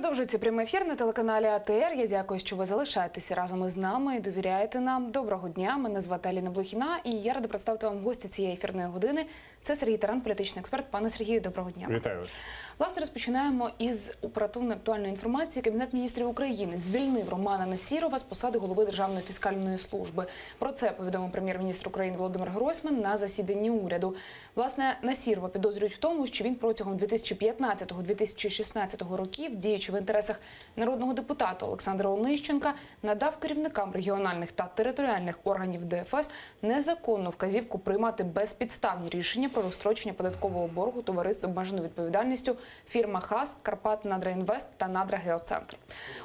Продовжується прямий ефір на телеканалі АТР. Я дякую, що ви залишаєтеся разом із нами і довіряєте нам. Доброго дня, мене звати Аліна Блохіна і я рада представити вам гостя цієї ефірної години. Це Сергій Таран, політичний експерт. Пане Сергію, доброго дня. Вітаю вас. Власне, розпочинаємо із оперативно-актуальної інформації. Кабінет міністрів України звільнив Романа Насірова з посади голови Державної фіскальної служби. Про це повідомив прем'єр-міністр України Володимир Гройсман на засіданні уряду. Власне, Насірова підозрюють в тому, що він протягом 2015-2016 років, діючи в інтересах народного депутата Олександра Онищенка, надав керівникам регіональних та територіальних органів ДФС незаконну вказівку приймати безпідставні рішення про розстрочення податкового боргу товариств з обмеженою відповідальністю фірма ХАС, Карпатнадринвест та Надрагеоцентр.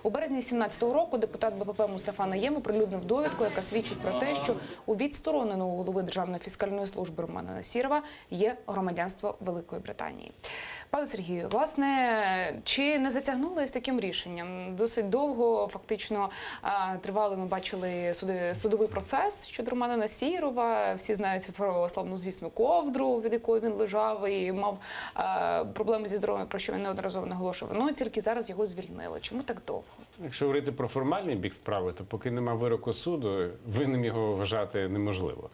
У березні 2017 року депутат БПП Мустафа Найєм оприлюднив довідку, яка свідчить про те, що у відстороненого голови Державної фіскальної служби Романа Насірова є громадянство Великої Британії. Пане Сергію, власне, чи не затягнули з таким рішенням? Досить довго, фактично, тривали, ми бачили, судовий процес щодо Романа Насірова. Всі знають про славнозвісну ковдру, від якої він лежав і мав проблеми зі здоров'ям, про що він неодноразово наголошував. Ну, тільки зараз його звільнили. Чому так довго? Якщо говорити про формальний бік справи, то поки нема вироку суду, винним його вважати неможливо.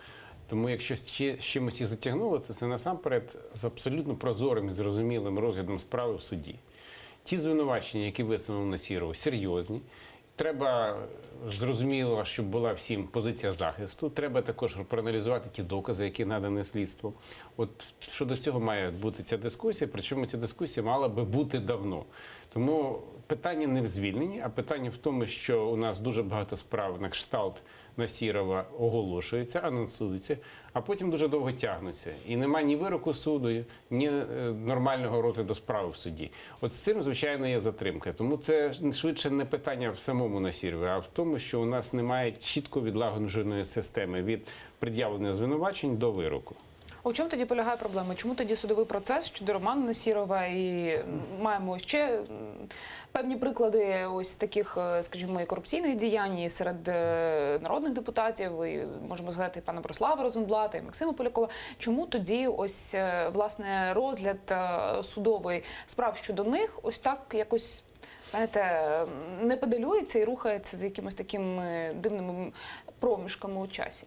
Тому якщо з чимось і затягнуло, то це насамперед з абсолютно прозорим і зрозумілим розглядом справи в суді. Ті звинувачення, які висунув Насірову, серйозні. Треба, зрозуміло, щоб була всім позиція захисту. Треба також проаналізувати ті докази, які надані слідством. От щодо цього має бути ця дискусія, причому ця дискусія мала би бути давно. Тому питання не в звільненні, а питання в тому, що у нас дуже багато справ на кшталт Насірова оголошуються, анонсуються, а потім дуже довго тягнуться. І немає ні вироку суду, ні нормального розгляду справи в суді. От з цим, звичайно, є затримка. Тому це швидше не питання в самому Насірові, а в тому, що у нас немає чітко відлагодженої системи від пред'явлення звинувачень до вироку. У чому тоді полягає проблема? Чому тоді судовий процес щодо Романа Насірова і маємо ще певні приклади ось таких, скажімо, і корупційних діянь серед народних депутатів, і можемо згадати і пана Борислава Розенблата, і Максима Полякова. Чому тоді ось, власне, розгляд судової справ щодо них ось так якось, знаєте, не педалюється і рухається з якимось такими дивними проміжками у часі?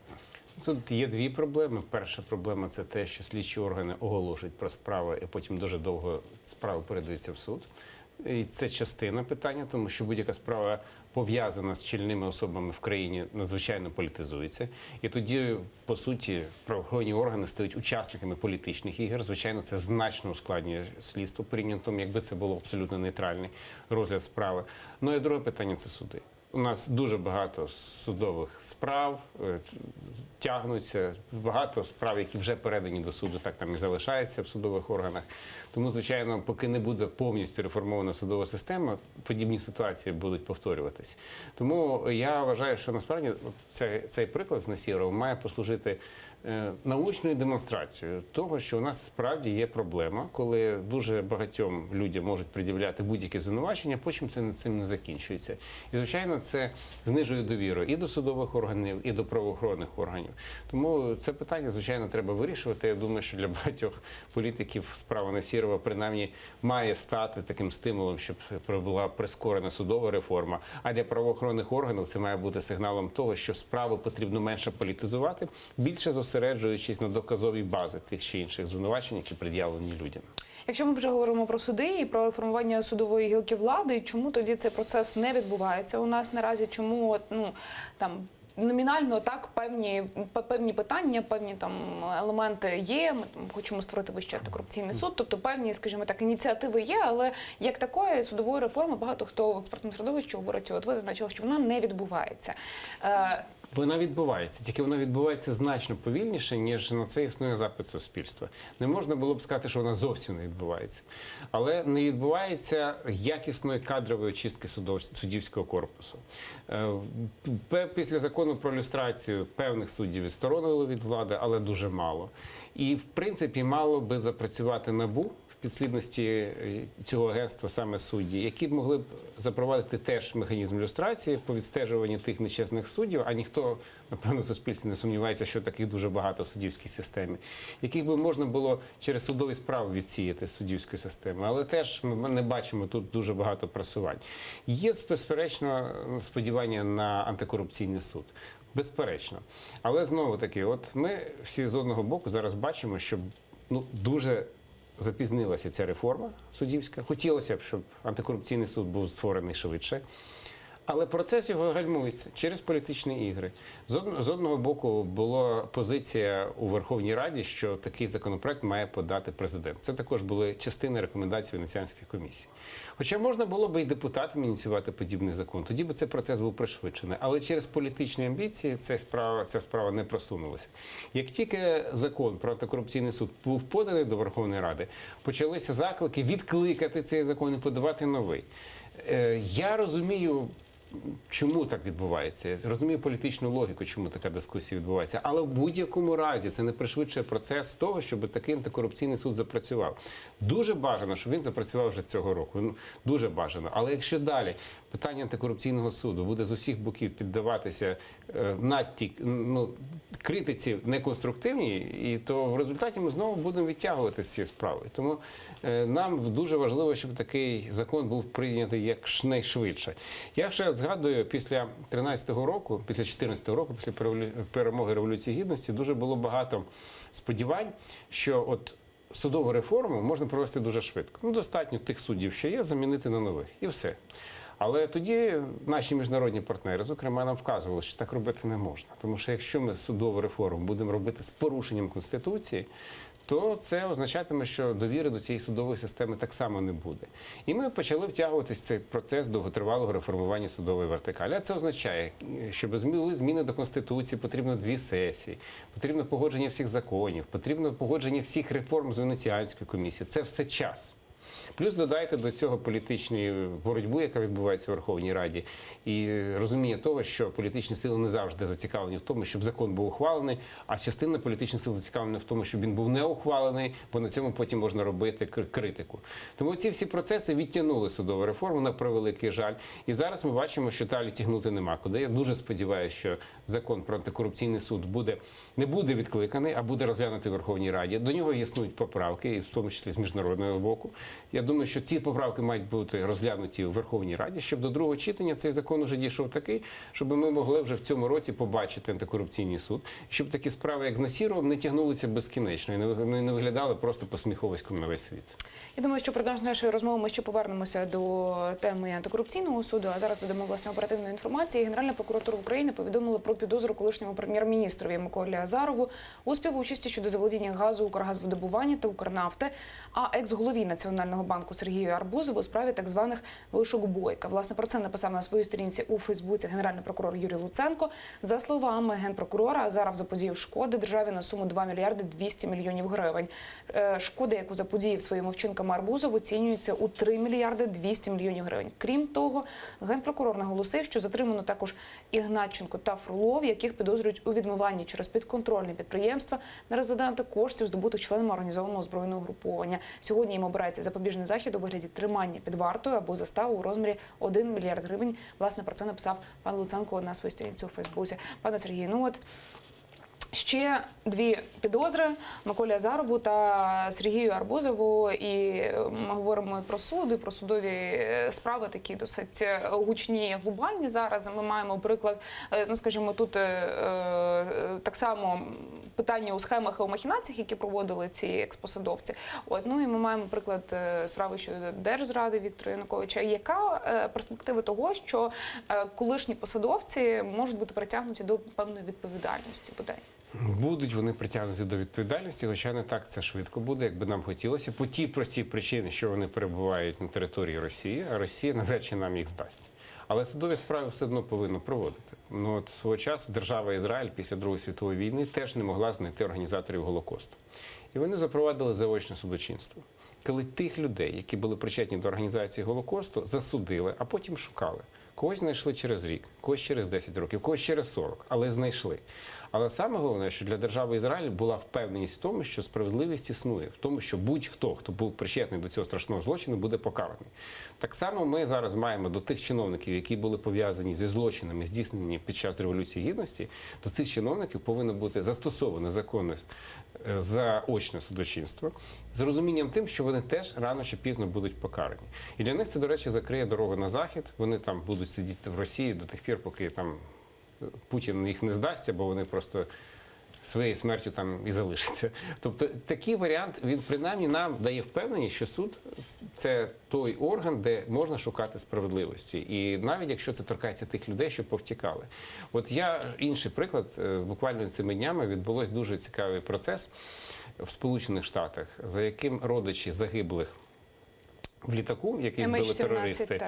Тут є дві проблеми. Перша проблема – це те, що слідчі органи оголошують про справи, і потім дуже довго справа передаються в суд. І це частина питання, тому що будь-яка справа пов'язана з чільними особами в країні надзвичайно політизується. І тоді, по суті, правоохоронні органи стають учасниками політичних ігор. Звичайно, це значно ускладнює слідство порівняно з тим, якби це було абсолютно нейтральний розгляд справи. Ну і друге питання – це суди. У нас дуже багато судових справ тягнуться, багато справ, які вже передані до суду, так там і залишаються в судових органах. Тому, звичайно, поки не буде повністю реформована судова система, подібні ситуації будуть повторюватись. Тому я вважаю, що насправді цей приклад з Насіровим має послужити научною демонстрацією того, що у нас справді є проблема, коли дуже багатьом людям можуть пред'являти будь-які звинувачення, потім це цим не закінчується. І, звичайно, це знижує довіру і до судових органів, і до правоохоронних органів. Тому це питання, звичайно, треба вирішувати. Я думаю, що для багатьох політиків справа Насірова принаймні має стати таким стимулом, щоб була прискорена судова реформа. А для правоохоронних органів це має бути сигналом того, що справу потрібно менше політизувати, більше зосереджуючись на доказовій базі тих чи інших звинувачень, які пред'явлені людям. Якщо ми вже говоримо про суди і про формування судової гілки влади, чому тоді цей процес не відбувається у нас наразі? Чому там номінально так певні питання, певні там елементи є? Ми там хочемо створити Вищий антикорупційний суд, тобто певні, скажімо так, ініціативи є, але як такої судової реформи багато хто в експертному середовищі говорить, от ви зазначили, що вона не відбувається. Вона відбувається, тільки вона відбувається значно повільніше, ніж на це існує запит суспільства. Не можна було б сказати, що вона зовсім не відбувається. Але не відбувається якісної кадрової очистки суддівського корпусу. Після закону про люстрацію певних суддів відсторонили від влади, але дуже мало. І, в принципі, мало би запрацювати НАБУ в підслідності цього агентства саме судді, які б могли б запровадити теж механізм люстрації по відстежуванню тих нечесних суддів, а ніхто, напевно, в суспільстві не сумнівається, що таких дуже багато в суддівській системі, яких би можна було через судові справи відсіяти з суддівської системи. Але теж ми не бачимо тут дуже багато просувань. Є, безперечно, сподівання на антикорупційний суд. Безперечно. Але знову-таки, от ми всі з одного боку зараз бачимо, що дуже запізнилася ця реформа суддівська. Хотілося б, щоб антикорупційний суд був створений швидше. Але процес його гальмується через політичні ігри. З одного боку була позиція у Верховній Раді, що такий законопроект має подати президент. Це також були частини рекомендацій Венеціанської комісії. Хоча можна було б і депутатам ініціювати подібний закон, тоді би цей процес був пришвидшений. Але через політичні амбіції ця справа не просунулася. Як тільки закон про антикорупційний суд був поданий до Верховної Ради, почалися заклики відкликати цей закон і подавати новий. Я розумію, чому так відбувається. Я розумію політичну логіку, чому така дискусія відбувається. Але в будь-якому разі це не пришвидшує процес того, щоб такий антикорупційний суд запрацював. Дуже бажано, щоб він запрацював вже цього року. Дуже бажано. Але якщо далі питання антикорупційного суду буде з усіх боків піддаватися критиці неконструктивній, то в результаті ми знову будемо відтягувати ці справи. Тому нам дуже важливо, щоб такий закон був прийнятий якнайшвидше. Я ще згадую, після 13-го року, після 14-го року, після перемоги Революції Гідності, дуже було багато сподівань, що от судову реформу можна провести дуже швидко. Достатньо тих суддів, що є, замінити на нових. І все. Але тоді наші міжнародні партнери, зокрема, нам вказували, що так робити не можна. Тому що якщо ми судову реформу будемо робити з порушенням Конституції, то це означатиме, що довіри до цієї судової системи так само не буде. І ми почали втягуватися в цей процес довготривалого реформування судової вертикалі. А це означає, щоб були зміни до Конституції, потрібно 2 сесії, потрібно погодження всіх законів, потрібно погодження всіх реформ з Венеціанської комісії. Це все час. Плюс додайте до цього політичну боротьбу, яка відбувається в Верховній Раді, і розуміння того, що політичні сили не завжди зацікавлені в тому, щоб закон був ухвалений, а частина політичних сил зацікавлена в тому, щоб він був не ухвалений, бо на цьому потім можна робити критику. Тому ці всі процеси відтягнули судову реформу, на превеликий жаль. І зараз ми бачимо, що далі тягнути нема куди. Я дуже сподіваюся, що закон про антикорупційний суд не буде відкликаний, а буде розглянутий в Верховній Раді. До нього існують поправки, і в тому числі з міжнародного боку. Я думаю, що ці поправки мають бути розглянуті у Верховній Раді, щоб до другого читання цей закон уже дійшов такий, щоб ми могли вже в цьому році побачити антикорупційний суд, щоб такі справи, як з Насіровим, не тягнулися безкінечно і не виглядали просто посміховиськом на весь світ. Я думаю, що продовж нашої розмови ми ще повернемося до теми антикорупційного суду, а зараз додамо, власне, оперативної інформації. Генеральна прокуратура України повідомила про підозру колишньому прем'єр-міністрові Миколі Азарову у співучасті щодо заволодіння газу Укргазвидобування та Укрнафти, а екс-голові Національного банку Сергію Арбузову у справі так званих вишок Бойка. Власне, про це написав на своїй сторінці у Фейсбуці генеральний прокурор Юрій Луценко. За словами генпрокурора, Азаров заподіяв шкоди державі на суму 2 мільярди 200 мільйонів гривень. Шкода, яку заподіяв своїми вчинками Арбузов, оцінюється у 3 мільярди 200 мільйонів гривень. Крім того, генпрокурор наголосив, що затримано також Ігнатченко та Фролов, яких підозрюють у відмиванні через підконтрольні підприємства на резиденти коштів, здобутих членами організованого збройного угруповання. Сьогодні їм обирається запобіжний захід у вигляді тримання під вартою або заставу у розмірі 1 мільярд гривень. Власне, про це написав пан Луценко на своїй сторінці у Фейсбуці. Пане Сергію, ще 2 підозри Миколі Азарову та Сергію Арбузову, і ми говоримо і про суд, і про судові справи, такі досить гучні, глобальні зараз. Ми маємо приклад, скажімо, тут так само питання у схемах і у махінаціях, які проводили ці експосадовці. І ми маємо приклад справи щодо держзради Віктора Януковича. Яка перспектива того, що колишні посадовці можуть бути притягнуті до певної відповідальності бодай? Будуть вони притягнуті до відповідальності, хоча не так це швидко буде, як би нам хотілося, по тій простій причині, що вони перебувають на території Росії, а Росія навряд чи нам їх здасть. Але судові справи все одно повинно проводити. Свого часу держава Ізраїль після Другої світової війни теж не могла знайти організаторів Голокосту. І вони запровадили заочне судочинство. Коли тих людей, які були причетні до організації Голокосту, засудили, а потім шукали. Когось знайшли через рік, когось когось через 10 років, когось через 40, але знайшли. Але саме головне, що для держави Ізраїль була впевненість в тому, що справедливість існує, в тому, що будь-хто, хто був причетний до цього страшного злочину, буде покараний. Так само ми зараз маємо до тих чиновників, які були пов'язані зі злочинами, здійснені під час Революції Гідності, до цих чиновників повинно бути застосоване законне заочне судочинство з розумінням тим, що вони теж рано чи пізно будуть покарані. І для них це, до речі, закриє дорогу на Захід. Вони там будуть сидіти в Росії до тих пір, поки там Путін їх не здасться, бо вони просто своєю смертю там і залишаться. Тобто такий варіант, він принаймні нам дає впевненість, що суд – це той орган, де можна шукати справедливості. І навіть якщо це торкається тих людей, що повтікали. От я, інший приклад, буквально цими днями відбулось дуже цікавий процес в Сполучених Штатах, за яким родичі загиблих в літаку, який збили терористи,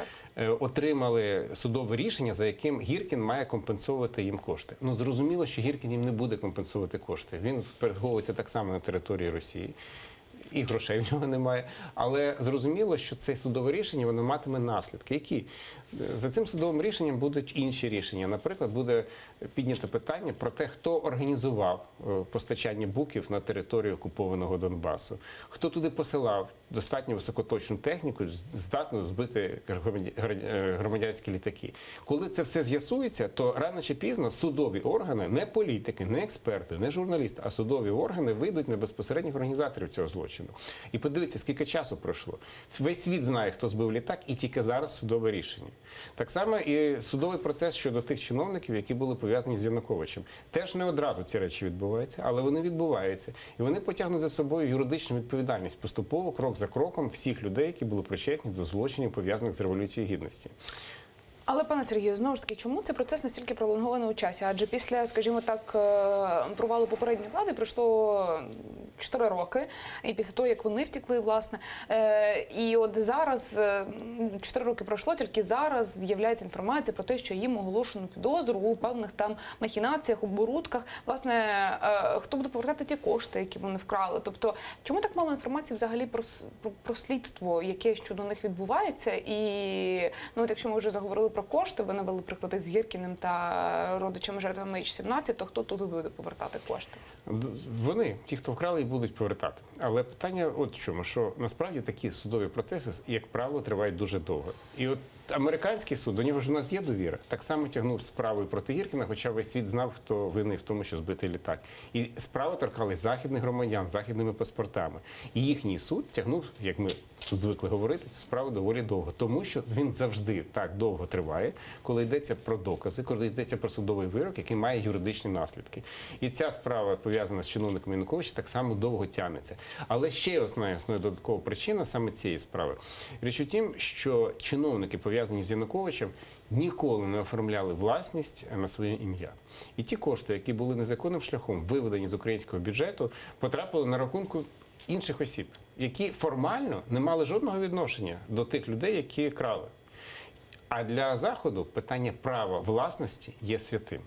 отримали судове рішення, за яким Гіркін має компенсувати їм кошти. Ну, зрозуміло, що Гіркін їм не буде компенсувати кошти. Він переховується так само на території Росії. І грошей в нього немає. Але зрозуміло, що це судове рішення, воно матиме наслідки. Які? За цим судовим рішенням будуть інші рішення. Наприклад, буде піднято питання про те, хто організував постачання буків на територію окупованого Донбасу. Хто туди посилав достатньо високоточну техніку, здатну збити громадянські літаки. Коли це все з'ясується, то рано чи пізно судові органи, не політики, не експерти, не журналісти, а судові органи вийдуть на безпосередніх організаторів цього злочину. І подивіться, скільки часу пройшло. Весь світ знає, хто збив літак, і тільки зараз судове рішення. Так само і судовий процес щодо тих чиновників, які були пов'язані з Януковичем. Теж не одразу ці речі відбуваються, але вони відбуваються. І вони потягнуть за собою юридичну відповідальність поступово, крок за кроком, всіх людей, які були причетні до злочинів, пов'язаних з Революцією Гідності. Але, пане Сергію, знову ж таки, чому цей процес настільки пролонгований у часі? Адже після, скажімо так, провалу попередньої влади пройшло 4 роки, і після того, як вони втекли, власне. І от зараз, 4 роки пройшло, тільки зараз з'являється інформація про те, що їм оголошено підозру у певних там махінаціях, оборудках. Власне, хто буде повертати ті кошти, які вони вкрали? Тобто, чому так мало інформації взагалі про слідство, яке щодо них відбувається? І, ну, от якщо ми вже заговорили про кошти, ви навели приклади з Гіркіним та родичами жертвами H17, то хто тут буде повертати кошти? Вони, ті, хто вкрали, і будуть повертати. Але питання от в чому, що насправді такі судові процеси, як правило, тривають дуже довго. І от американський суд, до нього ж у нас є довіра, так само тягнув справу проти Гіркіна, хоча весь світ знав, хто винний в тому, що збитий літак. І справи торкались західних громадян, західними паспортами. І їхній суд тягнув, як ми тут звикли говорити, цю справу доволі довго. Тому що він завжди так довго триває, коли йдеться про докази, коли йдеться про судовий вирок, який має юридичні наслідки. І ця справа, пов'язана з чиновником Януковича, так само довго тягнеться. Але ще одна додаткова причина саме цієї справи. Річ у тім, що чиновники, пов'язані з Януковичем, ніколи не оформляли власність на своє ім'я. І ті кошти, які були незаконним шляхом виведені з українського бюджету, потрапили на рахунку інших осіб, які формально не мали жодного відношення до тих людей, які крали. А для Заходу питання права власності є святим.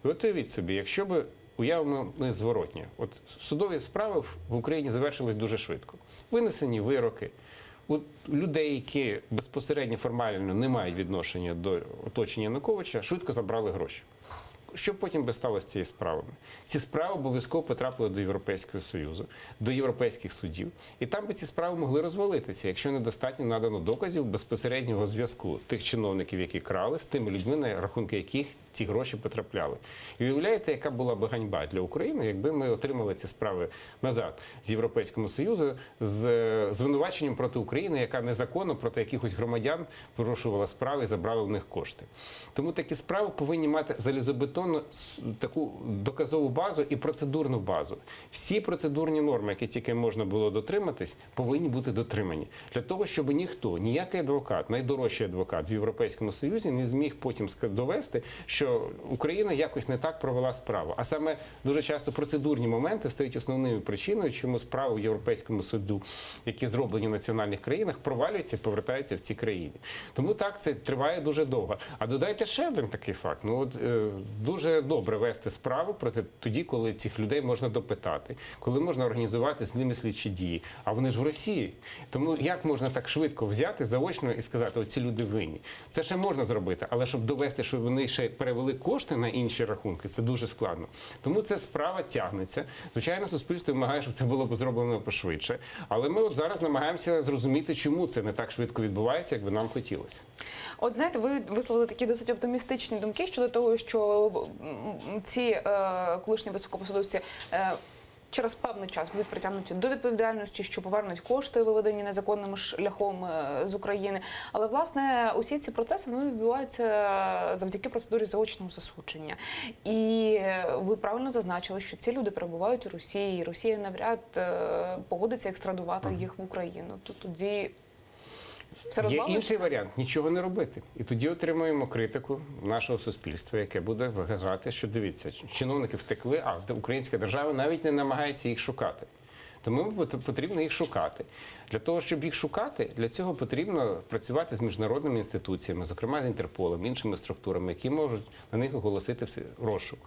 І от уявіть собі, якщо би уявимо ми зворотнє. От судові справи в Україні завершились дуже швидко. Винесені вироки. У людей, які безпосередньо формально не мають відношення до оточення Януковича, швидко забрали гроші. Що потім би стало з цією справами? Ці справи обов'язково потрапили до Європейського Союзу, до європейських судів. І там би ці справи могли розвалитися, якщо недостатньо надано доказів безпосереднього зв'язку тих чиновників, які крали, з тими людьми, на рахунки яких ці гроші потрапляли. І уявляєте, яка була б ганьба для України, якби ми отримали ці справи назад з Європейського Союзу з звинуваченням проти України, яка незаконно проти якихось громадян порушувала справи і забрала в них кошти. Тому такі справи повинні мати залізобетонну таку доказову базу і процедурну базу. Всі процедурні норми, які тільки можна було дотриматись, повинні бути дотримані. Для того, щоб ніхто, ніякий адвокат, найдорожчий адвокат в Європейському Союзі не зміг потім довести, що Україна якось не так провела справу. А саме дуже часто процедурні моменти стають основною причиною, чому справи в Європейському суду, які зроблені в національних країнах, провалюються і повертаються в ці країни. Тому так, це триває дуже довго. А додайте ще один такий факт. Ну, от, дуже дуже добре вести справу проти тоді, коли цих людей можна допитати, коли можна організувати з ними слідчі дії. А вони ж в Росії. Тому як можна так швидко взяти заочно і сказати, оці люди винні? Це ще можна зробити, але щоб довести, що вони ще перевели кошти на інші рахунки, це дуже складно. Тому ця справа тягнеться. Звичайно, суспільство вимагає, щоб це було зроблено пошвидше. Але ми от зараз намагаємося зрозуміти, чому це не так швидко відбувається, як би нам хотілося. От знаєте, ви висловили такі досить оптимістичні думки щодо того, що ці колишні високопосадовці через певний час будуть притягнуті до відповідальності, що повернуть кошти, виведені незаконним шляхом з України. Але, власне, усі ці процеси вони відбуваються завдяки процедурі заочного засудження. І ви правильно зазначили, що ці люди перебувають у Росії, і Росія навряд погодиться екстрадувати їх в Україну. То тоді все Є розвалиться? інший варіант – нічого не робити. І тоді отримуємо критику нашого суспільства, яке буде вважати, що, дивіться, чиновники втекли, а українська держава навіть не намагається їх шукати. Тому потрібно їх шукати. Для того, щоб їх шукати, для цього потрібно працювати з міжнародними інституціями, зокрема з Інтерполом, іншими структурами, які можуть на них оголосити розшук.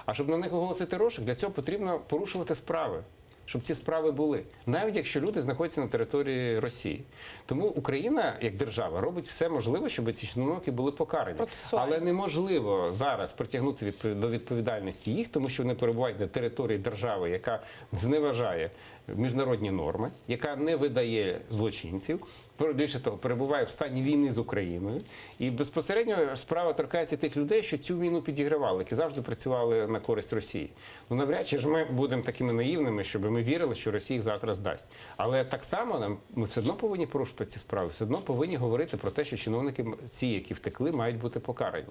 А щоб на них оголосити розшук, для цього потрібно порушувати справи, щоб ці справи були, навіть якщо люди знаходяться на території Росії. Тому Україна, як держава, робить все можливе, щоб ці чиновники були покарані. Але неможливо зараз притягнути до відповідальності їх, тому що вони перебувають на території держави, яка зневажає міжнародні норми, яка не видає злочинців, більше того, перебуває в стані війни з Україною. І безпосередньо справа торкається тих людей, що цю війну підігравали, які завжди працювали на користь Росії. Ну, навряд чи ж ми будемо такими наївними, щоб ми вірили, що Росія їх завтра здасть. Але так само ми все одно повинні порушити ці справи, все одно повинні говорити про те, що чиновники ці, які втекли, мають бути покарані.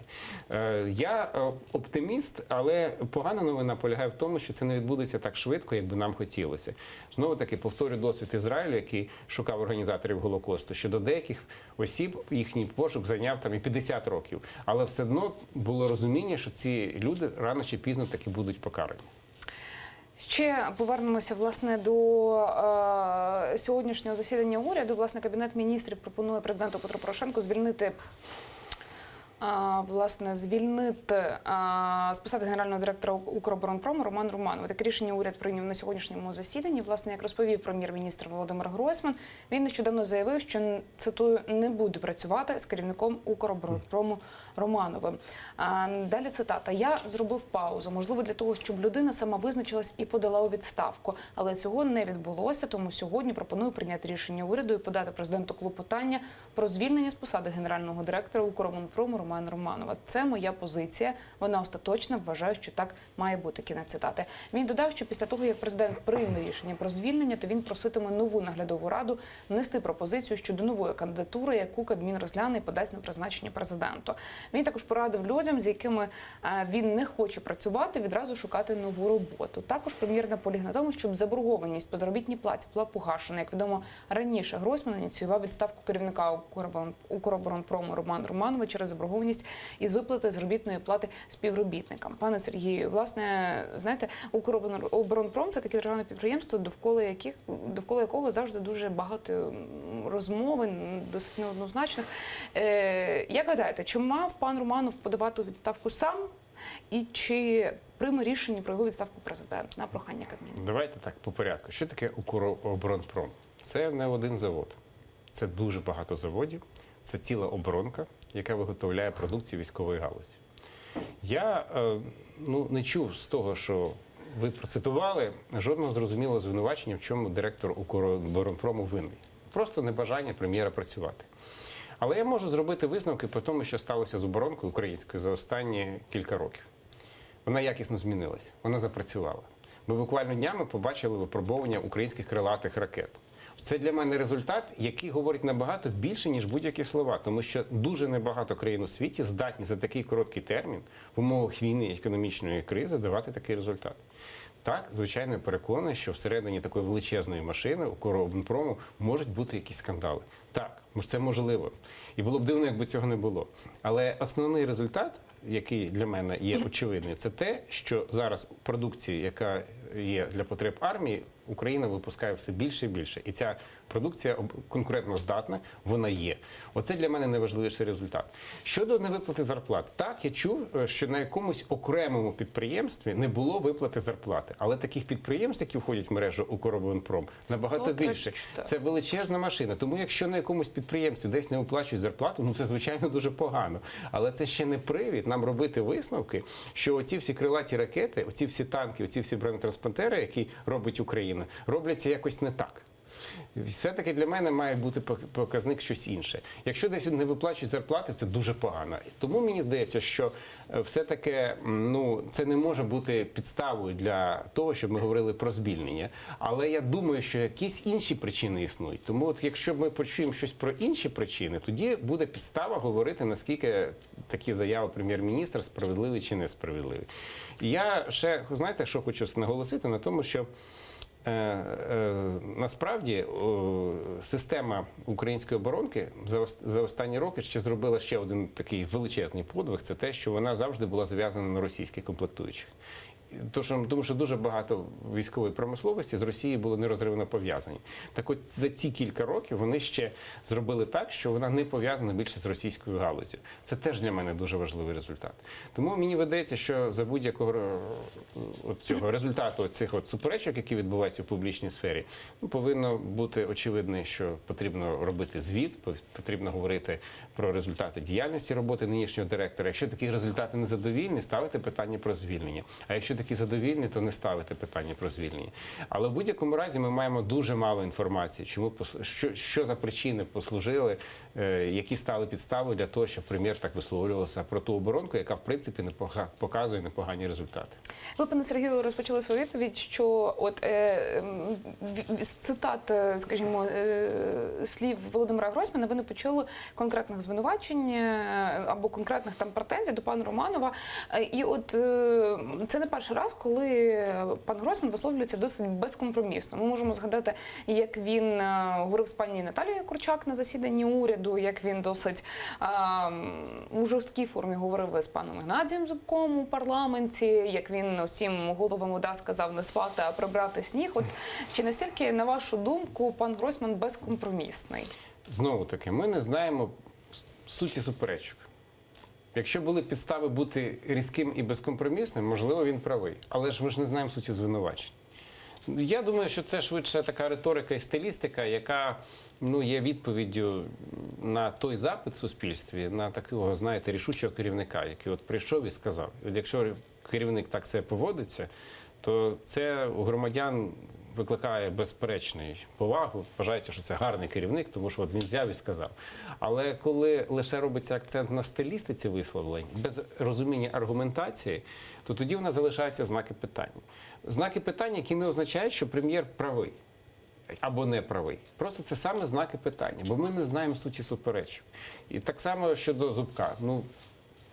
Я оптиміст, але погана новина полягає в тому, що це не відбудеться так швидко, як би нам хотілося. Знову таки, повторю досвід Ізраїлю, який шукав організаторів Голокосту, що до деяких осіб їхній пошук зайняв там і 50 років. Але все одно було розуміння, що ці люди рано чи пізно таки будуть покарані. Ще повернемося, власне, до сьогоднішнього засідання уряду. Власне, Кабінет міністрів пропонує президенту Петру Порошенку звільнити з посади генерального директора Укроборонпрому Романа Романова. Таке рішення уряд прийняв на сьогоднішньому засіданні. Власне, як розповів прем'єр-міністр Володимир Гройсман, він нещодавно заявив, що, цитую, не буде працювати з керівником Укроборонпрому Романовим. Далі цитата. «Я зробив паузу, можливо, для того, щоб людина сама визначилась і подала у відставку. Але цього не відбулося, тому сьогодні пропоную прийняти рішення уряду і подати президенту клопотання про звільнення з посади генерального директора Укроборонпрому Романа Романова. Це моя позиція. Вона остаточна. Вважаю, що так має бути». Кінець цитати. Він додав, що після того, як президент прийме рішення про звільнення, то він проситиме нову наглядову раду внести пропозицію щодо нової кандидатури, яку Кабмін розгляне і подасть на призначення президенту. Він також порадив людям, з якими він не хоче працювати, відразу шукати нову роботу. Також прем'єр наполіг на тому, щоб заборгованість по заробітній платі була погашена. Як відомо, раніше Гройсман ініціював відставку керівника Укроборонпрому Романа Романова через заборгованість із виплати заробітної плати співробітникам. Пане Сергію, власне, знаєте, Укроборонпром – це таке державне підприємство, довкола якого завжди дуже багато розмовин, досить неоднозначних. Як гадаєте, чи мав пан Романов подавати у відставку сам? І чи прийме рішення про його відставку президент на прохання Кабміну? Давайте так, по порядку. Що таке Укроборонпром? Це не один завод. Це дуже багато заводів. Це ціла оборонка, яка виготовляє продукцію військової галузі. Я не чув з того, що ви процитували, жодного зрозумілого звинувачення, в чому директор Укроборонпрому винний. Просто небажання прем'єра працювати. Але я можу зробити висновки по тому, що сталося з оборонкою українською за останні кілька років. Вона якісно змінилася, вона запрацювала. Ми буквально днями побачили випробовування українських крилатих ракет. Це для мене результат, який говорить набагато більше, ніж будь-які слова, тому що дуже небагато країн у світі здатні за такий короткий термін в умовах війни і економічної кризи давати такий результат. Так, звичайно, я переконаний, що всередині такої величезної машини Укроборонпрому можуть бути якісь скандали. Так, це можливо. І було б дивно, якби цього не було. Але основний результат, який для мене є очевидний, це те, що зараз продукція, яка є для потреб армії, Україна випускає все більше і більше. І ця продукція конкурентно здатна, вона є. Оце для мене найважливіший результат. Щодо невиплати зарплат. Так, я чув, що на якомусь окремому підприємстві не було виплати зарплати. Але таких підприємств, які входять в мережу «Укроборонпром», набагато більше. Це величезна машина. Тому якщо на якомусь підприємстві десь не виплачують зарплату, ну це, звичайно, дуже погано. Але це ще не привід нам робити висновки, що оці всі крилаті ракети, оці всі танки, оці всі бронетранспортери, які робить Україна, робляться якось не так. Все-таки для мене має бути показник щось інше. Якщо десь не виплачують зарплати, це дуже погано. Тому мені здається, що все-таки це не може бути підставою для того, щоб ми говорили про звільнення. Але я думаю, що якісь інші причини існують. Тому от якщо ми почуємо щось про інші причини, тоді буде підстава говорити, наскільки такі заяви прем'єр-міністра справедливі чи несправедливі. І я ще, знаєте, що хочу наголосити на тому, що насправді система української оборонки за останні роки ще зробила ще один такий величезний подвиг. Це те, що вона завжди була зав'язана на російських комплектуючих. Тому що дуже багато військової промисловості з Росією було нерозривно пов'язані. Так от за ці кілька років вони ще зробили так, що вона не пов'язана більше з російською галузю. Це теж для мене дуже важливий результат. Тому мені видається, що за будь-якого цього результату цих суперечок, які відбуваються в публічній сфері, повинно бути очевидно, що потрібно робити звіт, потрібно говорити про результати діяльності роботи нинішнього директора. Якщо такі результати незадовільні, ставити питання про звільнення. А якщо такі задовільні, то не ставити питання про звільнення. Але в будь-якому разі ми маємо дуже мало інформації, що за причини послужили, які стали підставою для того, щоб прем'єр так висловлювався про ту оборонку, яка, в принципі, показує непогані результати. Ви, пане Сергію, розпочали свою відповідь, що з цитат, скажімо, слів Володимира Гройсмана ви не почули конкретних звинувачень або конкретних там претензій до пана Романова. І це не перший раз, коли пан Гройсман висловлюється досить безкомпромісно. Ми можемо згадати, як він говорив з пані Наталією Корчак на засіданні уряду, як він досить у жорсткій формі говорив з паном Геннадієм Зубком у парламенті, як він усім головам ОДА сказав не спати, а прибрати сніг. Чи настільки, на вашу думку, пан Гройсман безкомпромісний? Знову таки, ми не знаємо суті суперечок. Якщо були підстави бути різким і безкомпромісним, можливо, він правий. Але ж ми ж не знаємо суті звинувачень. Я думаю, що це швидше така риторика і стилістика, яка є відповіддю на той запит в суспільстві, на такого, знаєте, рішучого керівника, який прийшов і сказав. Якщо керівник так себе поводиться, то це у громадян викликає безперечний повагу. Вважається, що це гарний керівник, тому що він взяв і сказав. Але коли лише робиться акцент на стилістиці висловлень, без розуміння аргументації, то тоді в нас залишаються знаки питання. Знаки питання, які не означають, що прем'єр правий або не правий. Просто це саме знаки питання, бо ми не знаємо суті суперечок. І так само щодо Зубка.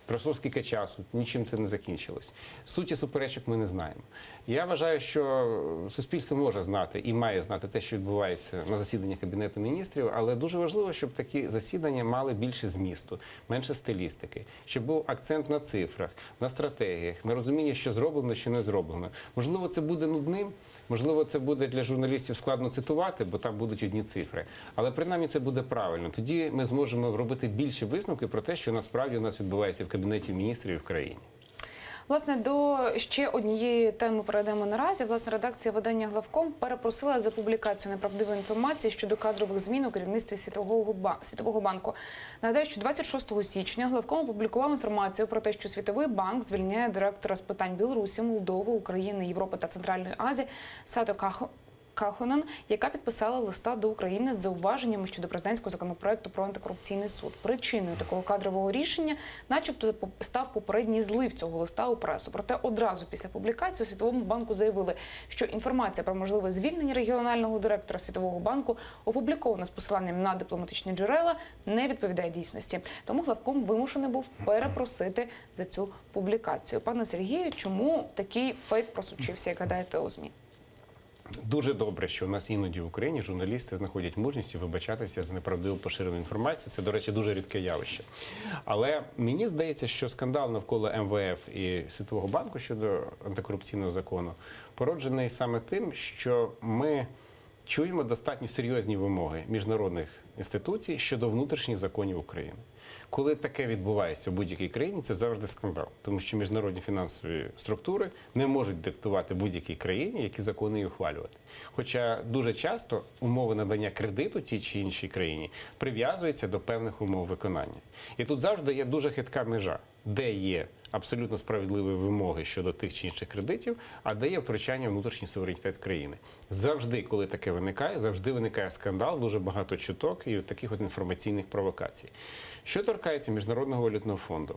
Пройшло скільки часу, нічим це не закінчилось. Суті суперечок ми не знаємо. Я вважаю, що суспільство може знати і має знати те, що відбувається на засіданнях Кабінету міністрів, але дуже важливо, щоб такі засідання мали більше змісту, менше стилістики, щоб був акцент на цифрах, на стратегіях, на розумінні, що зроблено, що не зроблено. Можливо, це буде нудним, можливо, це буде для журналістів складно цитувати, бо там будуть одні цифри. Але принаймні це буде правильно. Тоді ми зможемо робити більше висновки про те, що насправді у нас відбувається в Кабінеті міністрів в країні. Власне, до ще однієї теми перейдемо наразі. Власне, редакція видання «Главком» перепросила за публікацію неправдивої інформації щодо кадрових змін у керівництві Світового банку. Нагадаю, що 26 січня «Главком» опублікував інформацію про те, що Світовий банк звільняє директора з питань Білорусі, Молдови, України, Європи та Центральної Азії Сато Кахонен, яка підписала листа до України з зауваженнями щодо президентського законопроекту про антикорупційний суд. Причиною такого кадрового рішення начебто став попередній злив цього листа у пресу. Проте одразу після публікації у Світовому банку заявили, що інформація про можливе звільнення регіонального директора Світового банку, опублікована з посиланням на дипломатичні джерела, не відповідає дійсності. Тому Главком вимушений був перепросити за цю публікацію. Пане Сергію, чому такий фейк просочився, як гадаєте, у ЗМІ? Дуже добре, що у нас іноді в Україні журналісти знаходять мужність вибачатися за неправдиво поширену інформацію. Це, до речі, дуже рідке явище. Але мені здається, що скандал навколо МВФ і Світового банку щодо антикорупційного закону породжений саме тим, що ми чуємо достатньо серйозні вимоги міжнародних інституцій щодо внутрішніх законів України. Коли таке відбувається в будь-якій країні, це завжди скандал, тому що міжнародні фінансові структури не можуть диктувати будь-якій країні, які закони її ухвалювати. Хоча дуже часто умови надання кредиту тій чи іншій країні прив'язуються до певних умов виконання. І тут завжди є дуже хитка межа, де є абсолютно справедливі вимоги щодо тих чи інших кредитів, а де є втручання в внутрішній суверенітет країни. Завжди, коли таке виникає, завжди виникає скандал, дуже багато чуток і таких от інформаційних провокацій. Що торкається Міжнародного валютного фонду?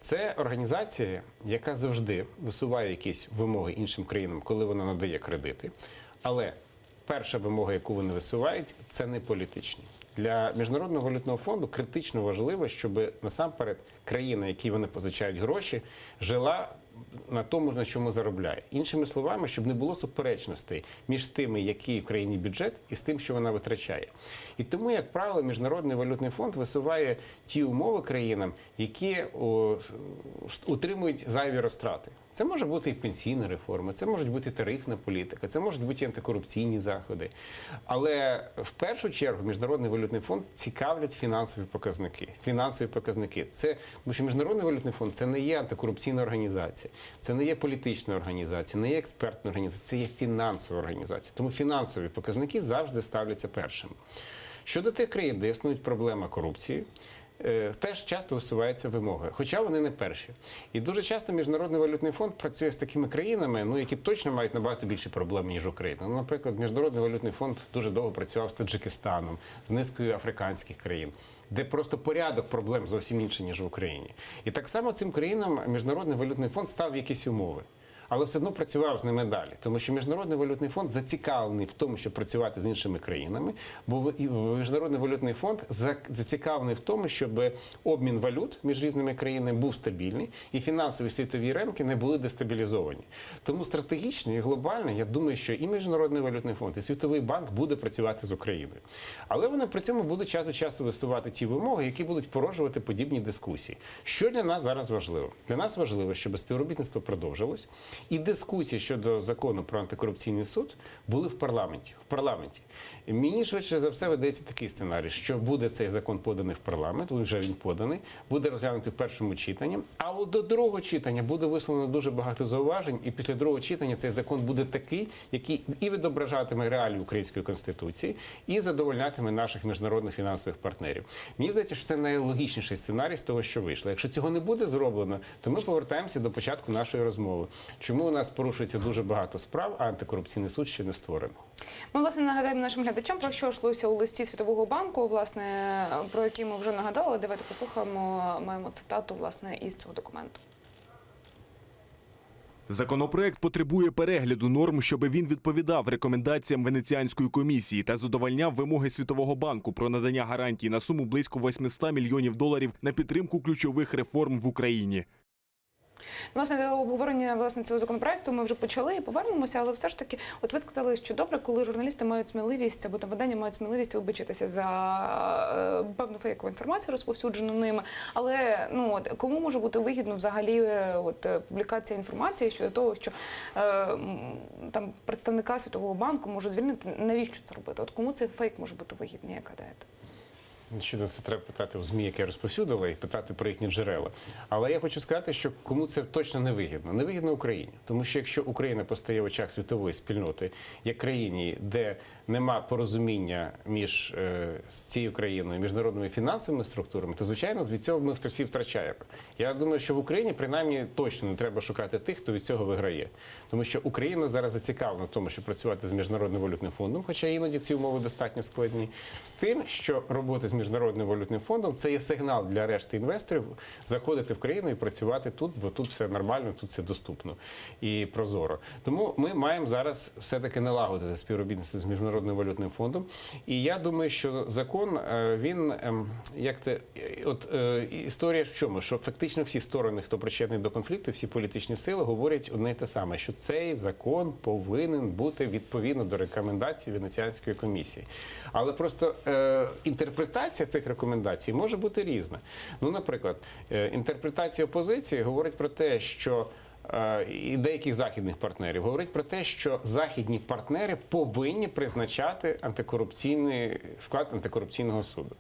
Це організація, яка завжди висуває якісь вимоги іншим країнам, коли вона надає кредити. Але перша вимога, яку вони висувають, це не політичні. Для Міжнародного валютного фонду критично важливо, щоб насамперед країна, якій вони позичають гроші, жила на тому, на чому заробляє. Іншими словами, щоб не було суперечностей між тими, який в країні бюджет, і з тим, що вона витрачає. І тому, як правило, Міжнародний валютний фонд висуває ті умови країнам, які утримують зайві розтрати. Це може бути і пенсійна реформа, це може бути і тарифна політика, це можуть бути і антикорупційні заходи. Але в першу чергу Міжнародний валютний фонд цікавлять фінансові показники. Фінансові показники. Тому що Міжнародний валютний фонд – це не є антикорупційна організація, це не є політична організація, не є експертна організація, це є фінансова організація. Тому фінансові показники завжди ставляться першими. Щодо тих країн, де існує проблема корупції, теж часто висуваються вимоги, хоча вони не перші. І дуже часто Міжнародний валютний фонд працює з такими країнами, які точно мають набагато більше проблем, ніж Україна. Наприклад, Міжнародний валютний фонд дуже довго працював з Таджикистаном, з низкою африканських країн, де просто порядок проблем зовсім інший, ніж в Україні. І так само цим країнам Міжнародний валютний фонд ставив якісь умови. Але все одно працював з ними далі, тому що Міжнародний валютний фонд зацікавлений в тому, щоб працювати з іншими країнами, бо Міжнародний валютний фонд зацікавлений в тому, щоб обмін валют між різними країнами був стабільний і фінансові світові ринки не були дестабілізовані. Тому стратегічно і глобально, я думаю, що і Міжнародний валютний фонд, і Світовий банк буде працювати з Україною. Але вони при цьому будуть час від часу висувати ті вимоги, які будуть породжувати подібні дискусії. Що для нас зараз важливо? Для нас важливо, щоб співробітництво продовжилось. І дискусії щодо закону про антикорупційний суд були в парламенті. Мені швидше за все видається такий сценарій, що буде цей закон поданий в парламент, вже він поданий, буде розглянутий в першому читанні, а от до другого читання буде висловлено дуже багато зауважень, і після другого читання цей закон буде такий, який і відображатиме реалії української конституції, і задовольнятиме наших міжнародних фінансових партнерів. Мені здається, що це найлогічніший сценарій з того, що вийшло. Якщо цього не буде зроблено, то ми повертаємося до початку нашої розмови. Чому у нас порушується дуже багато справ, а антикорупційний суд ще не створено? Ми, власне, нагадаємо нашим глядачам, про що йшлося у листі Світового банку, власне, про який ми вже нагадали, але давайте послухаємо, маємо цитату, власне, із цього документу. Законопроект потребує перегляду норм, щоб він відповідав рекомендаціям Венеціанської комісії та задовольняв вимоги Світового банку про надання гарантій на суму близько $800 мільйонів на підтримку ключових реформ в Україні. Власне, обговорення цього законопроекту ми вже почали і повернемося, але все ж таки, от ви сказали, що добре, коли журналісти мають сміливість або там видання мають сміливість вибачитися за певну фейкову інформацію, розповсюджену ними. Але кому може бути вигідно взагалі публікація інформації щодо того, що там представника Світового банку можуть звільнити? Навіщо це робити? От кому цей фейк може бути вигідний, як гадаєте? Щодо це треба питати у ЗМІ, яке розповсюдило, і питати про їхні джерела. Але я хочу сказати, що кому це точно не вигідно. Не вигідно Україні. Тому що якщо Україна постає в очах світової спільноти, як країні, де нема порозуміння між цією країною і міжнародними фінансовими структурами, то, звичайно, від цього ми всі втрачаємо. Я думаю, що в Україні, принаймні, точно не треба шукати тих, хто від цього виграє. Тому що Україна зараз зацікавлена в тому, щоб працювати з Міжнародним валютним фондом, хоча іноді ці умови достатньо складні, з тим, що робота з Міжнародним валютним фондом, це є сигнал для решти інвесторів заходити в країну і працювати тут, бо тут все нормально, тут все доступно і прозоро. Тому ми маємо зараз все-таки налагодити співробітництво з Міжнародним валютним фондом. І я думаю, що закон, він, історія в чому? Що фактично всі сторони, хто причетний до конфлікту, всі політичні сили говорять одне й те саме, що цей закон повинен бути відповідно до рекомендацій Венеціанської комісії. Але просто інтерпретація цих рекомендацій може бути різна. Ну, наприклад, інтерпретація опозиції говорить про те, що і деяких західних партнерів говорить про те, що західні партнери повинні призначати антикорупційний склад антикорупційного суду.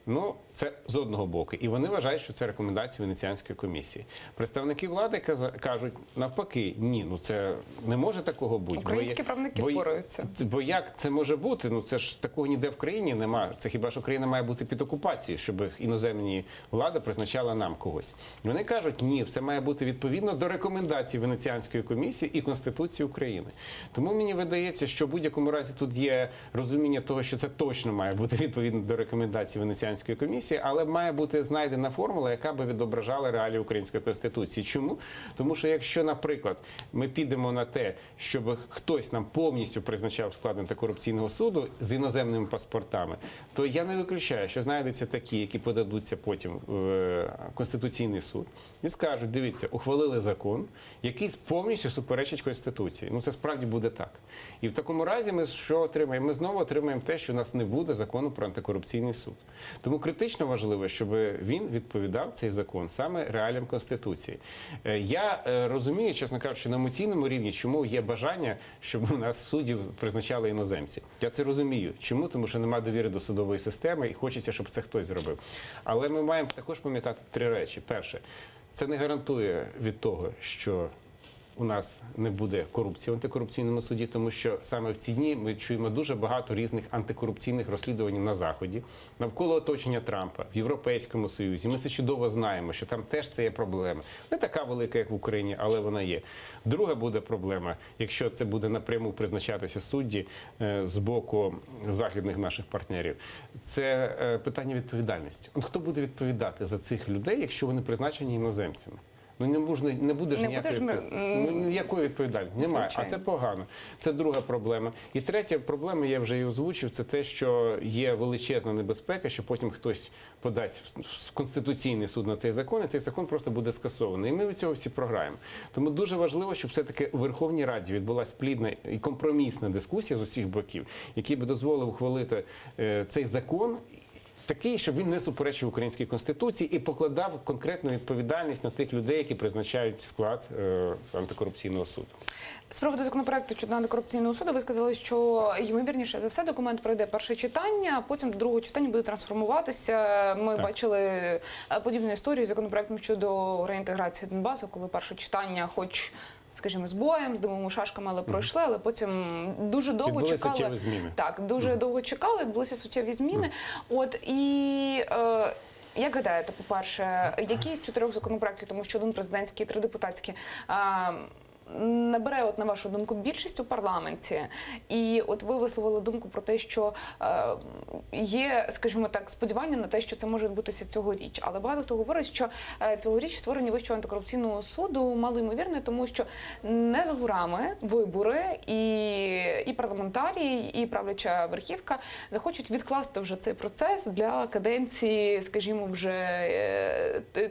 Ну, це з одного боку. І вони вважають, що це рекомендації Венеціанської комісії. Представники влади кажуть, навпаки, ні, ну це не може такого бути. Українські правники впораються. Бо як це може бути? Ну це ж такого ніде в країні немає. Це хіба що країна має бути під окупацією, щоб іноземні влади призначала нам когось. І вони кажуть, ні, все має бути відповідно до рекомендацій Венеціанської комісії і Конституції України. Тому мені видається, що в будь-якому разі тут є розуміння того, що це точно має бути відповідно до рекомендацій Венеціанської комісії, але має бути знайдена формула, яка би відображала реалії Української Конституції. Чому? Тому що якщо, наприклад, ми підемо на те, щоб хтось нам повністю призначав склад антикорупційного суду з іноземними паспортами, то я не виключаю, що знайдуться такі, які подадуться потім в Конституційний суд і скажуть, дивіться, ухвалили закон, який повністю суперечить Конституції. Ну це справді буде так. І в такому разі ми що отримаємо? Ми знову отримаємо те, що у нас не буде закону про антикорупційний суд. Тому критично важливо, щоб він відповідав, цей закон, саме реаліям Конституції. Я розумію, чесно кажучи, на емоційному рівні, чому є бажання, щоб у нас суддів призначали іноземці. Я це розумію. Чому? Тому що немає довіри до судової системи і хочеться, щоб це хтось зробив. Але ми маємо також пам'ятати три речі. Перше, це не гарантує від того, що у нас не буде корупції в антикорупційному суді, тому що саме в ці дні ми чуємо дуже багато різних антикорупційних розслідувань на Заході, навколо оточення Трампа, в Європейському Союзі. Ми це чудово знаємо, що там теж це є проблема. Не така велика, як в Україні, але вона є. Друга буде проблема, якщо це буде напряму призначатися судді з боку західних наших партнерів. Це питання відповідальності. Хто буде відповідати за цих людей, якщо вони призначені іноземцями? Ну не буде ж ніякої відповідальності. Немає. Звичайно. А це погано. Це друга проблема. І третя проблема, я вже і озвучив, це те, що є величезна небезпека, що потім хтось подасть в Конституційний суд на цей закон, і цей закон просто буде скасований. І ми від цього всі програємо. Тому дуже важливо, щоб все-таки у Верховній Раді відбулася плідна і компромісна дискусія з усіх боків, який би дозволив ухвалити цей закон, такий, щоб він не суперечив Українській Конституції і покладав конкретну відповідальність на тих людей, які призначають склад антикорупційного суду. З приводу законопроекту щодо антикорупційного суду ви сказали, що ймовірніше за все документ пройде перше читання, а потім до другого читання буде трансформуватися. Ми бачили подібну історію з законопроектом щодо реінтеграції Донбасу, коли перше читання, хоч скажімо, з боєм, з димовими шашками, але пройшли, але потім дуже довго відбулися чекали. суттєві зміни. Так, дуже довго чекали, відбулися суттєві зміни. От і як гадаєте, по-перше, які з 4 законопроєктів, тому що один президентський, 3 депутатські, набере, от на вашу думку, більшість у парламенті, і от ви висловили думку про те, що є, скажімо так, сподівання на те, що це може відбутися цьогоріч. Але багато хто говорить, що цьогоріч створення Вищого антикорупційного суду мало ймовірне, тому що не за горами вибори, і парламентарії, і правляча верхівка захочуть відкласти вже цей процес для каденції, скажімо, вже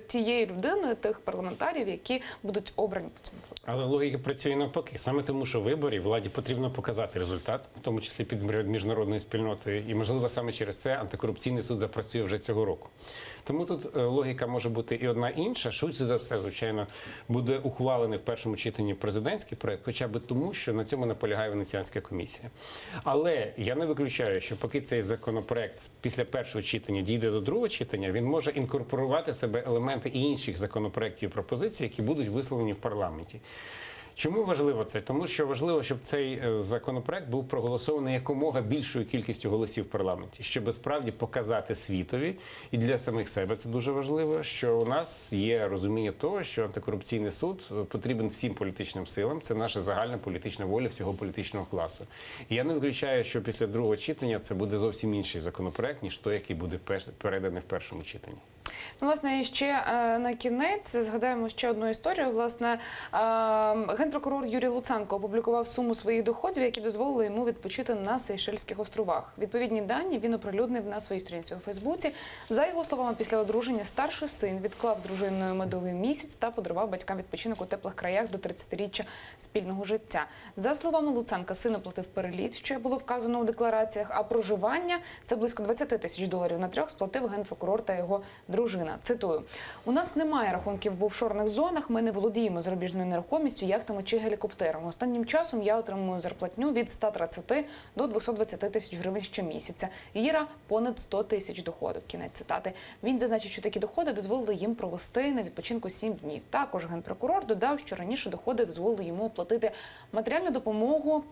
тієї людини, тих парламентарів, які будуть обрані по цьому вибору. Але логіка працює навпаки. Саме тому, що виборів владі потрібно показати результат, в тому числі під міжнародної спільноти. І, можливо, саме через це антикорупційний суд запрацює вже цього року. Тому тут логіка може бути і одна інша. Швидше за все, звичайно, буде ухвалений в першому читанні президентський проект, хоча б тому, що на цьому наполягає Венеціанська комісія. Але я не виключаю, що поки цей законопроект після першого читання дійде до другого читання, він може інкорпорувати в себе елементи і інших законопроектів і пропозицій, які будуть висловлені в парламенті. Чому важливо це? Тому що важливо, щоб цей законопроект був проголосований якомога більшою кількістю голосів в парламенті, щоб справді показати світові і для самих себе це дуже важливо, що у нас є розуміння того, що антикорупційний суд потрібен всім політичним силам. Це наша загальна політична воля всього політичного класу. І я не виключаю, що після другого читання це буде зовсім інший законопроект, ніж той, який буде переданий в першому читанні. Ну, власне, ще на кінець згадаємо ще одну історію. Власне, генпрокурор Юрій Луценко опублікував суму своїх доходів, які дозволили йому відпочити на Сейшельських островах. Відповідні дані він оприлюднив на своїй сторінці у Фейсбуці. За його словами, після одруження старший син відклав з дружиною медовий місяць та подарував батькам відпочинок у теплих краях до 30-річчя спільного життя. За словами Луценка, син оплатив переліт, що було вказано у деклараціях, а проживання – це близько 20 тисяч доларів на трьох сплатив генпрокурор та його дружина. Цитую: «У нас немає рахунків в офшорних зонах, ми не володіємо зарубіжною нерухомістю, яхтами чи гелікоптером. Останнім часом я отримую зарплатню від 130 до 220 тисяч гривень щомісяця. Іра – понад 100 тисяч доходу». Кінець цитати. Він зазначив, що такі доходи дозволили їм провести на відпочинку 7 днів. Також генпрокурор додав, що раніше доходи дозволили йому оплатити матеріальну допомогу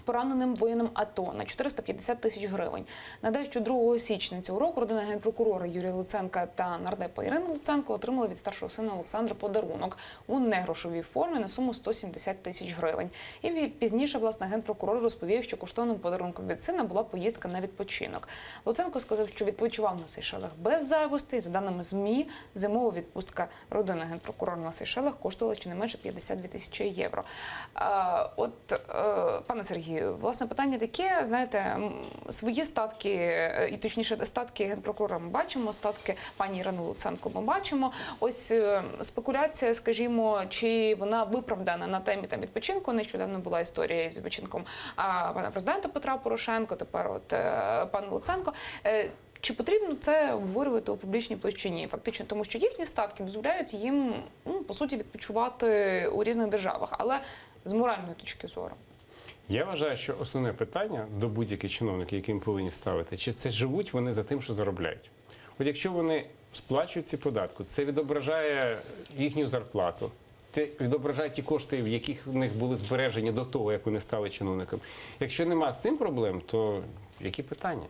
пораненим воїнам АТО на 450 тисяч гривень. Нагадаю, що 2 січня цього року родина генпрокурора Юрія Луценка та нардепа Ірини Луценко отримали від старшого сина Олександра подарунок у негрошовій формі на суму 170 тисяч гривень. І пізніше, власне, генпрокурор розповів, що коштовним подарунком від сина була поїздка на відпочинок. Луценко сказав, що відпочивав на Сейшелах без зайвостей. За даними ЗМІ, зимова відпустка родини генпрокурора на Сейшелах коштувала щонайменше 52 тисячі євро. Пане Сергію, власне, питання таке, знаєте, свої статки, і точніше статки генпрокурора ми бачимо, статки пані Ірини Луценко ми бачимо. Ось спекуляція, скажімо, чи вона виправдана на темі там відпочинку. Нещодавно була історія з відпочинком пана президента Петра Порошенка, тепер от пан Луценко. Чи потрібно це обговорювати у публічній площині? Фактично, тому що їхні статки дозволяють їм, по суті, відпочивати у різних державах, але з моральної точки зору. Я вважаю, що основне питання до будь-яких чиновників, яким повинні ставити, чи це живуть вони за тим, що заробляють. От якщо вони сплачують ці податки, це відображає їхню зарплату, це відображає ті кошти, в яких в них були збережені до того, як вони стали чиновником. Якщо нема з цим проблем, то які питання?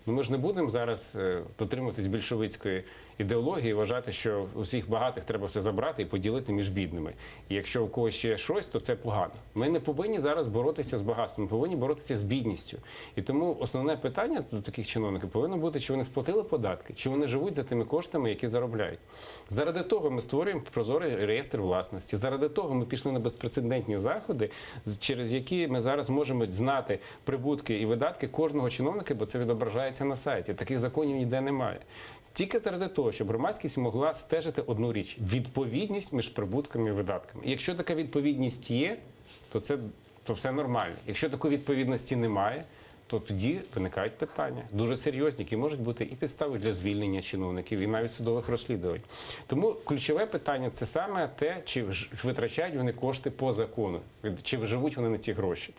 Ну, ми ж не будемо зараз дотримуватись більшовицької ідеології, вважати, що усіх багатих треба все забрати і поділити між бідними. І якщо у когось ще щось, то це погано. Ми не повинні зараз боротися з багатством, ми повинні боротися з бідністю. І тому основне питання до таких чиновників повинно бути, чи вони сплатили податки, чи вони живуть за тими коштами, які заробляють. Заради того ми створюємо прозорий реєстр власності. Заради того ми пішли на безпрецедентні заходи, через які ми зараз можемо знати прибутки і видатки кожного чиновника, бо це відображається на сайті. Таких законів ніде немає. Тільки заради того, щоб громадськість могла стежити одну річ – відповідність між прибутками і видатками. І якщо така відповідність є, то все нормально. Якщо такої відповідності немає, то тоді виникають питання, дуже серйозні, які можуть бути і підстави для звільнення чиновників, і навіть судових розслідувань. Тому ключове питання – це саме те, чи витрачають вони кошти по закону, чи живуть вони на ті гроші.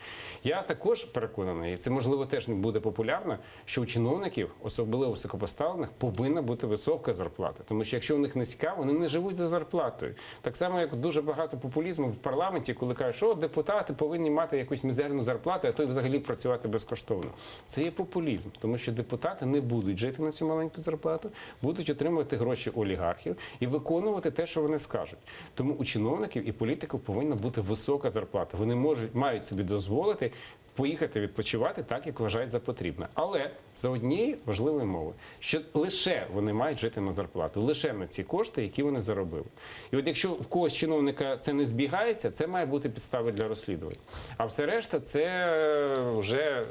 Я також переконаний, і це, можливо, теж не буде популярно, що у чиновників, особливо високопоставлених, повинна бути висока зарплата. Тому що якщо у них низька, вони не живуть за зарплатою. Так само, як дуже багато популізму в парламенті, коли кажуть, що депутати повинні мати якусь мізерну зарплату, а то й взагалі працювати безкоштовно. Це є популізм, тому що депутати не будуть жити на цю маленьку зарплату, будуть отримувати гроші олігархів і виконувати те, що вони скажуть. Тому у чиновників і політиків повинна бути висока зарплата. Вони мають собі дозволити поїхати відпочивати так, як вважають за потрібне. Але за однією важливою мовою, що лише вони мають жити на зарплату, лише на ці кошти, які вони заробили. І от якщо в когось чиновника це не збігається, це має бути підстави для розслідувань. А все решта – це вже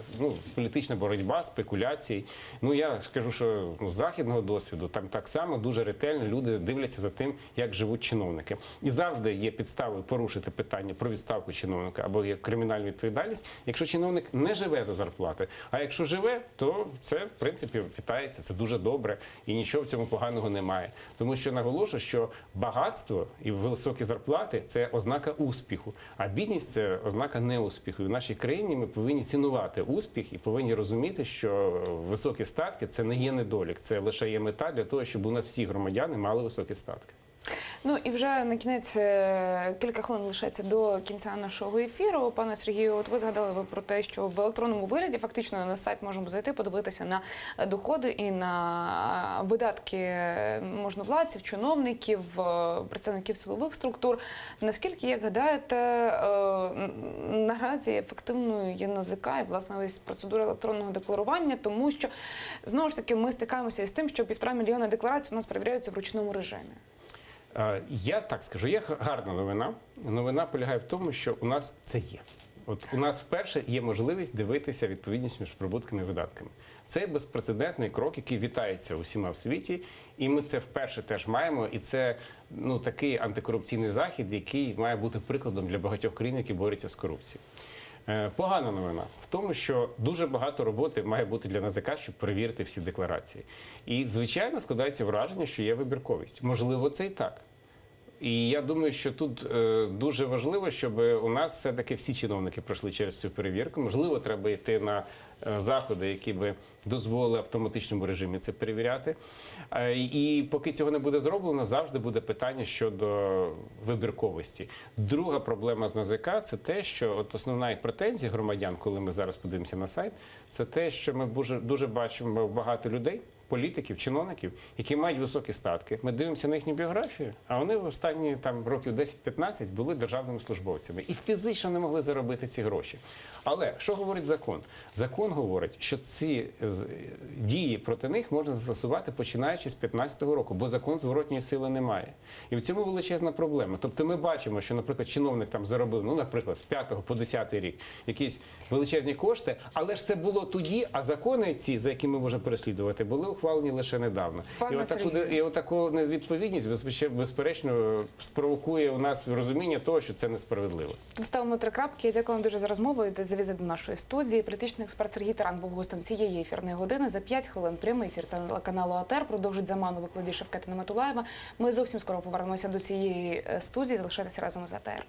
політична боротьба, спекуляції. Я скажу, що з західного досвіду там так само дуже ретельно люди дивляться за тим, як живуть чиновники. І завжди є підстави порушити питання про відставку чиновника або є кримінальну відповідальність, якщо чиновник не живе за зарплати. А якщо живе, то це, в принципі, вітається, це дуже добре і нічого в цьому поганого немає. Тому що наголошую, що багатство і високі зарплати – це ознака успіху, а бідність – це ознака неуспіху. І в нашій країні ми повинні цінувати успіх і повинні розуміти, що високі статки – це не є недолік, це лише є мета для того, щоб у нас всі громадяни мали високі статки. Ну і вже на кінець кілька хвилин лишається до кінця нашого ефіру. Пане Сергію, от ви згадали про те, що в електронному вигляді фактично на сайт можемо зайти, подивитися на доходи і на видатки можновладців, чиновників, представників силових структур. Наскільки, як гадаєте, наразі ефективною є НАЗК і, власне, ось процедура електронного декларування, тому що, знову ж таки, ми стикаємося із тим, що 1,5 мільйона декларацій у нас перевіряються в ручному режимі. Я так скажу, є гарна новина. Новина полягає в тому, що у нас це є. От у нас вперше є можливість дивитися відповідність між прибутками і видатками. Це безпрецедентний крок, який вітається усіма в світі, і ми це вперше теж маємо. І це такий антикорупційний захід, який має бути прикладом для багатьох країн, які борються з корупцією. Погана новина в тому, що дуже багато роботи має бути для НАЗК, щоб перевірити всі декларації. І, звичайно, складається враження, що є вибірковість. Можливо, це і так. І я думаю, що тут дуже важливо, щоб у нас все-таки всі чиновники пройшли через цю перевірку. Можливо, треба йти на заходи, які би дозволили в автоматичному режимі це перевіряти. І поки цього не буде зроблено, завжди буде питання щодо вибірковості. Друга проблема з НАЗК – це те, що от основна претензія громадян, коли ми зараз подивимося на сайт, це те, що ми дуже бачимо багато людей, політиків, чиновників, які мають високі статки. Ми дивимося на їхню біографію, а вони в останні років 10-15 були державними службовцями і фізично не могли заробити ці гроші. Але що говорить закон? Закон говорить, що ці дії проти них можна застосувати починаючи з 2015 року, бо закон зворотньої сили не має. І в цьому величезна проблема. Тобто ми бачимо, що, наприклад, чиновник заробив, наприклад, з 5 по 10 рік якісь величезні кошти, але ж це було тоді, а закони ці, за які ми можемо переслідувати, були ухвалені лише недавно. І отаку невідповідність, безперечно, спровокує у нас розуміння того, що це несправедливо. Ставимо 3 крапки. Я дякую вам дуже за розмову і за візит до нашої студії. Політичний експерт Сергій Таран був гостем цієї ефірної години. За 5 хвилин прямий ефір телеканалу АТR продовжить заман у викладі Шевкета Неметулаєва. Ми зовсім скоро повернемося до цієї студії. Залишайтеся разом з АТR.